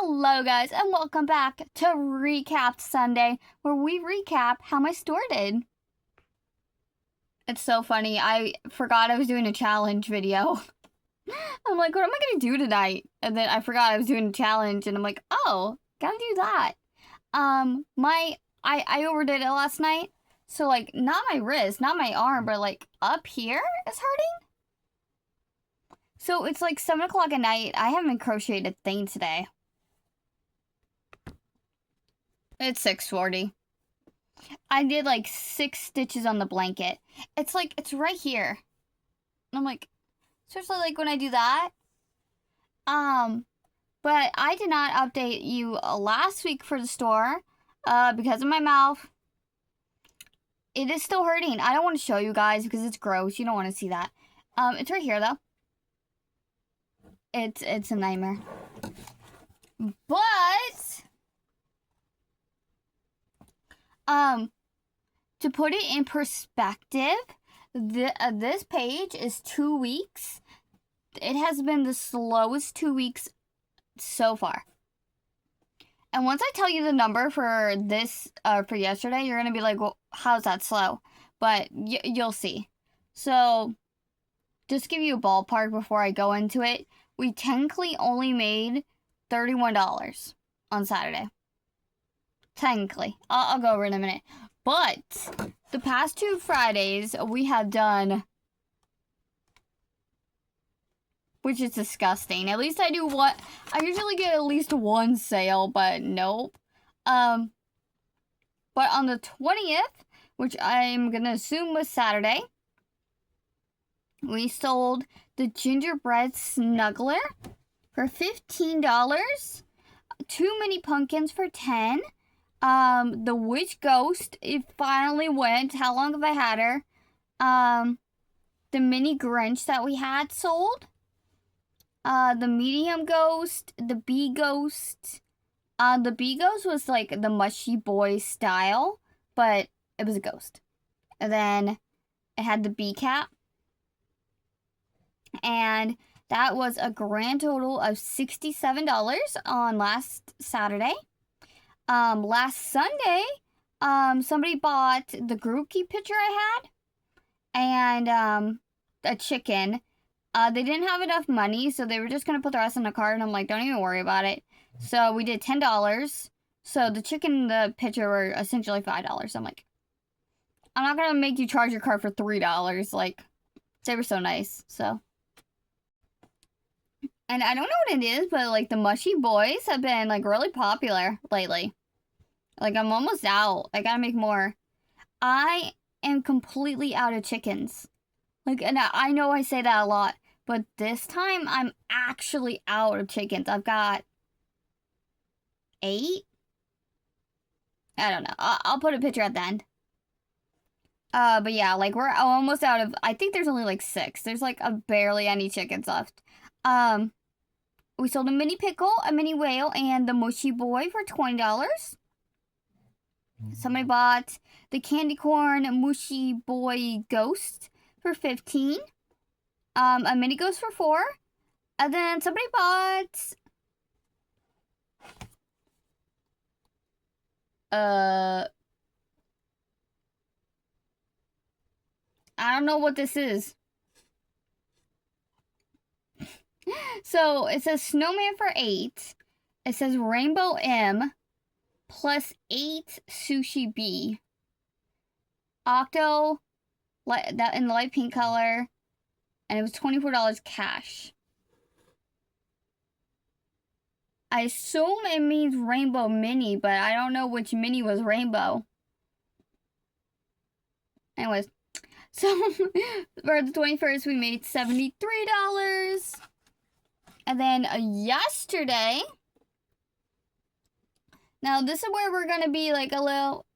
Hello guys and welcome back to Recap Sunday, where we recap how my store did. It's so funny, I forgot I was doing a challenge video. I'm like, what am I gonna do tonight? And then I forgot I was doing a challenge and I'm like, oh, gotta do that. I overdid it last night. So like, not my wrist, not my arm, but like up here is hurting. So it's like 7 o'clock at night. I haven't crocheted a thing today. It's 6:40. I did like 6 stitches on the blanket. It's like, it's right here. And I'm like, especially like when I do that. But I did not update you last week for the store because of my mouth. It is still hurting. I don't want to show you guys because it's gross. You don't want to see that. It's right here though. It's a nightmare. But to put it in perspective, this page is 2 weeks. It has been the slowest 2 weeks so far. And once I tell you the number for this, for yesterday, you're gonna be like, well, how's that slow? But you'll see. So, just to give you a ballpark before I go into it, we technically only made $31 on Saturday. Technically. I'll go over it in a minute. But the past 2 Fridays, we have done, which is disgusting. At least I do what, I usually get at least 1 sale, but nope. But on the 20th, which I'm gonna assume was Saturday, we sold the gingerbread snuggler for $15. 2 mini pumpkins for $10. The witch ghost, it finally went. How long have I had her? The mini Grinch that we had sold. The medium ghost, the bee ghost. The bee ghost was like the mushy boy style, but it was a ghost. And then it had the bee cat. And that was a grand total of $67 on last Saturday. Last Sunday, somebody bought the Grookey picture I had and a chicken. They didn't have enough money, so they were just gonna put the rest in the cart, and I'm like, don't even worry about it. So we did $10. So the chicken and the picture were essentially $5. I'm like, I'm not gonna make you charge your cart for $3. Like, they were so nice, so. And I don't know what it is, but like the mushy boys have been like really popular lately. Like I'm almost out. I gotta make more. I am completely out of chickens. Like, and I know I say that a lot, but this time I'm actually out of chickens. I've got 8. I don't know. I'll put a picture at the end. But yeah, like we're almost out of, I think there's only like 6. There's like barely any chickens left. We sold a mini pickle, a mini whale, and the mushy boy for $20. Somebody bought the candy corn mushy boy ghost for $15. A mini ghost for $4. And then somebody bought I don't know what this is. So it says snowman for $8. It says rainbow M plus 8 sushi B. Octo, that in the light pink color, and it was $24 cash. I assume it means rainbow mini, but I don't know which mini was rainbow. Anyways, so for the 21st, we made $73. And then yesterday, now this is where we're gonna be like a little,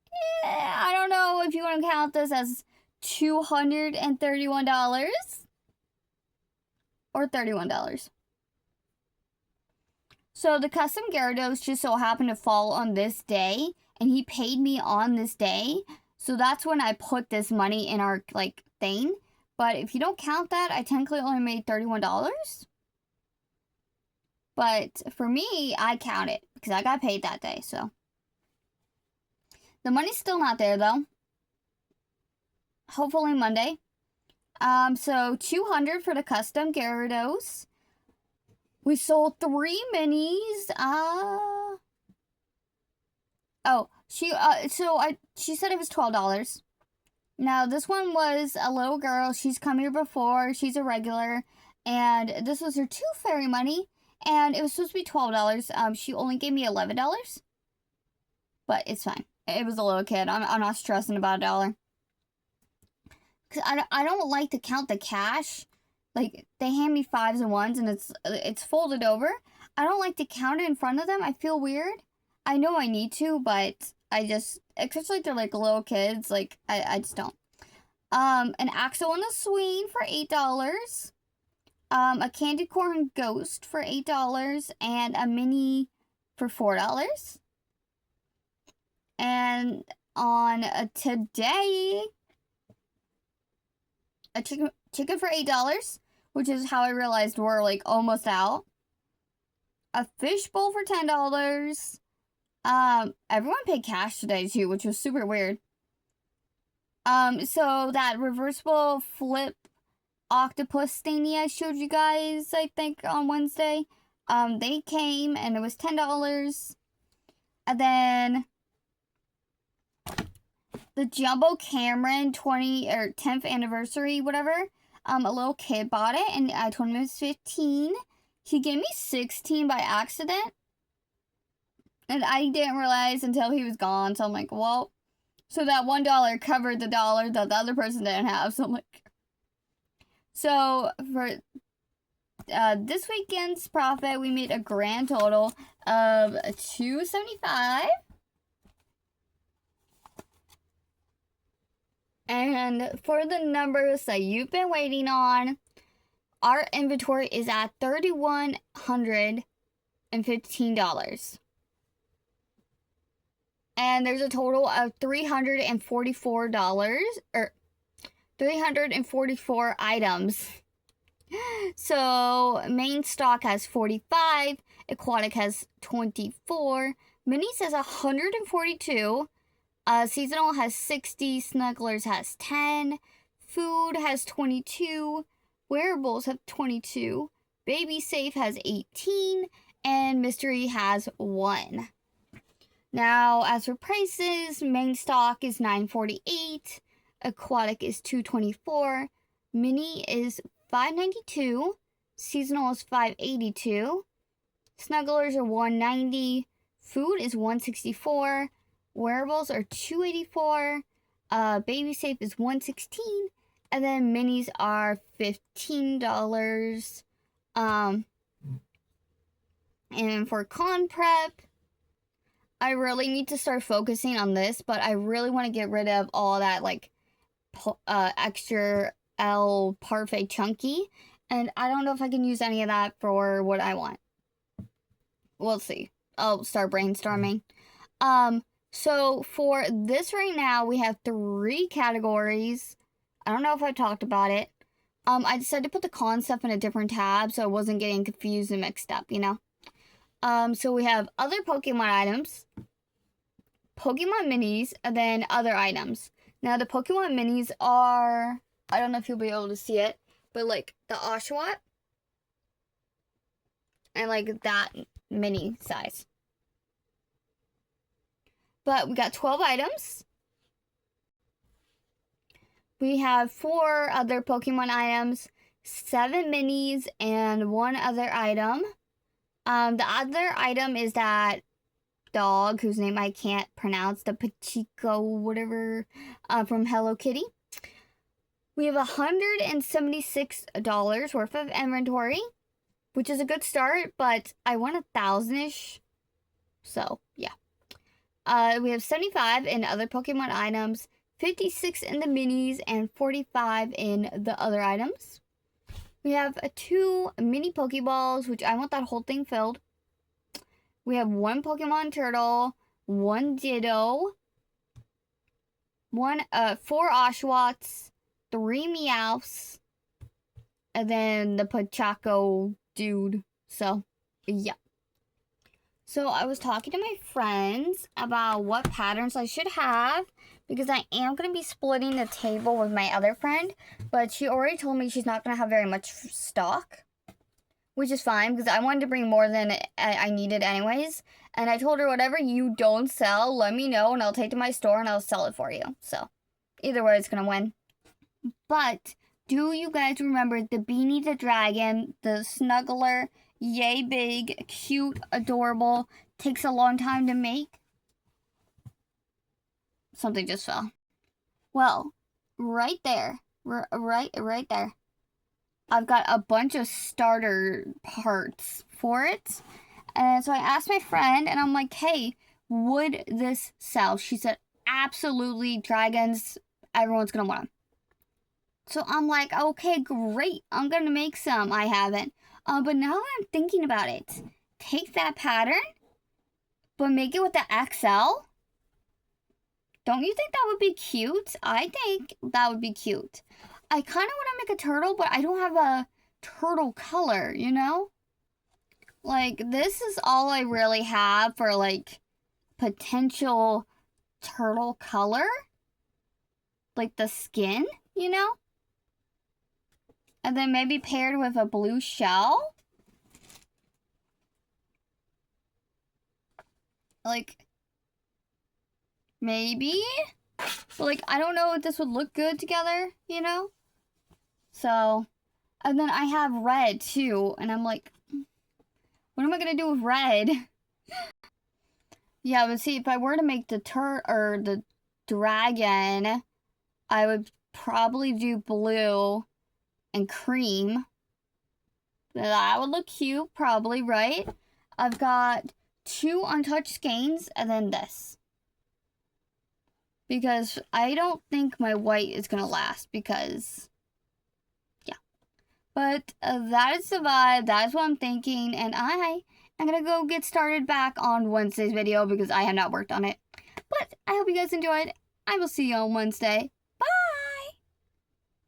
I don't know if you want to count this as $231 or $31. So the custom Gyarados just so happened to fall on this day, and he paid me on this day. So that's when I put this money in our like thing. But if you don't count that, I technically only made $31. But for me, I count it because I got paid that day, so. The money's still not there, though. Hopefully Monday. So 200 for the custom Gyarados. We sold 3 minis. She said it was $12. Now this one was a little girl. She's come here before. She's a regular, and this was her 2 fairy money, and it was supposed to be $12. She only gave me $11, but it's fine. It was a little kid. I'm not stressing about $1. Cause I don't like to count the cash. Like, they hand me 5s and 1s and it's folded over. I don't like to count it in front of them. I feel weird. I know I need to, but I just, especially if they're like little kids, like I just don't. An Axel and a Swing for $8. A candy corn ghost for $8 and a mini for $4. And on today, a chicken for $8, which is how I realized we're like almost out. A fishbowl for $10. Everyone paid cash today too, which was super weird. So that reversible flip octopus thingy I showed you guys, I think on Wednesday, they came and it was $10. And then the Jumbo Cameron 10th anniversary, whatever. A little kid bought it, and I told him it was 15. He gave me 16 by accident, and I didn't realize until he was gone. So I'm like, well, so that $1 covered the dollar that the other person didn't have. So I'm like, so for this weekend's profit, we made a grand total of $275. And for the numbers that you've been waiting on, our inventory is at $3,115. And there's a total of $344, or 344 items. So main stock has 45, aquatic has 24, minis has 142. Seasonal has 60, Snugglers has 10, Food has 22, Wearables have 22, Baby Safe has 18, and Mystery has 1. Now, as for prices, main stock is $948, Aquatic is $224, Mini is $592, Seasonal is $582, Snugglers are $190, Food is $164, Wearables are $284, Baby Safe is $116, and then minis are $15. And for con prep, I really need to start focusing on this, but I really want to get rid of all that like extra L Parfait Chunky, and I don't know if I can use any of that for what I want. We'll see. I'll start brainstorming. So for this right now, we have 3 categories. I don't know if I talked about it. I decided to put the con stuff in a different tab so I wasn't getting confused and mixed up, you know? So we have other Pokemon items, Pokemon minis, and then other items. Now the Pokemon minis are, I don't know if you'll be able to see it, but like the Oshawott and like that mini size. But we got 12 items. We have 4 other Pokemon items, 7 minis, and 1 other item. The other item is that dog whose name I can't pronounce, the Pachiko whatever, from Hello Kitty. We have $176 worth of inventory, which is a good start, but I want 1,000-ish. So, yeah. We have 75 in other Pokemon items, 56 in the minis, and 45 in the other items. We have 2 mini Pokeballs, which I want that whole thing filled. We have 1 Pokemon Turtle, 1 Ditto, 4 Oshawotts, 3 Meowths, and then the Pachako dude. So, Yeah. So I was talking to my friends about what patterns I should have because I am going to be splitting the table with my other friend, but she already told me she's not going to have very much stock, which is fine because I wanted to bring more than I needed anyways. And I told her, whatever you don't sell, let me know and I'll take it to my store and I'll sell it for you. So either way, it's going to win. But do you guys remember the Beanie the Dragon, the Snuggler? Yay big, cute, adorable, takes a long time to make? Something just fell. Well, right there, right there, I've got a bunch of starter parts for it. And so I asked my friend, and I'm like, hey, would this sell? She said, absolutely, dragons, everyone's gonna want them. So I'm like, okay, great, I'm gonna make some. I haven't. But now I'm thinking about it. Take that pattern, but make it with the XL. Don't you think that would be cute? I think that would be cute. I kind of want to make a turtle, but I don't have a turtle color, you know? Like, this is all I really have for, like, potential turtle color. Like, the skin, you know? And then maybe paired with a blue shell. Like, maybe? But, like, I don't know if this would look good together, you know? So, and then I have red, too. And I'm like, what am I going to do with red? Yeah, but see, if I were to make the the dragon, I would probably do blue and cream. That would look cute, probably, right? I've got 2 untouched skeins and then this. Because I don't think my white is going to last because, yeah. But that is the vibe. That is what I'm thinking. And I'm going to go get started back on Wednesday's video because I have not worked on it. But I hope you guys enjoyed. I will see you on Wednesday.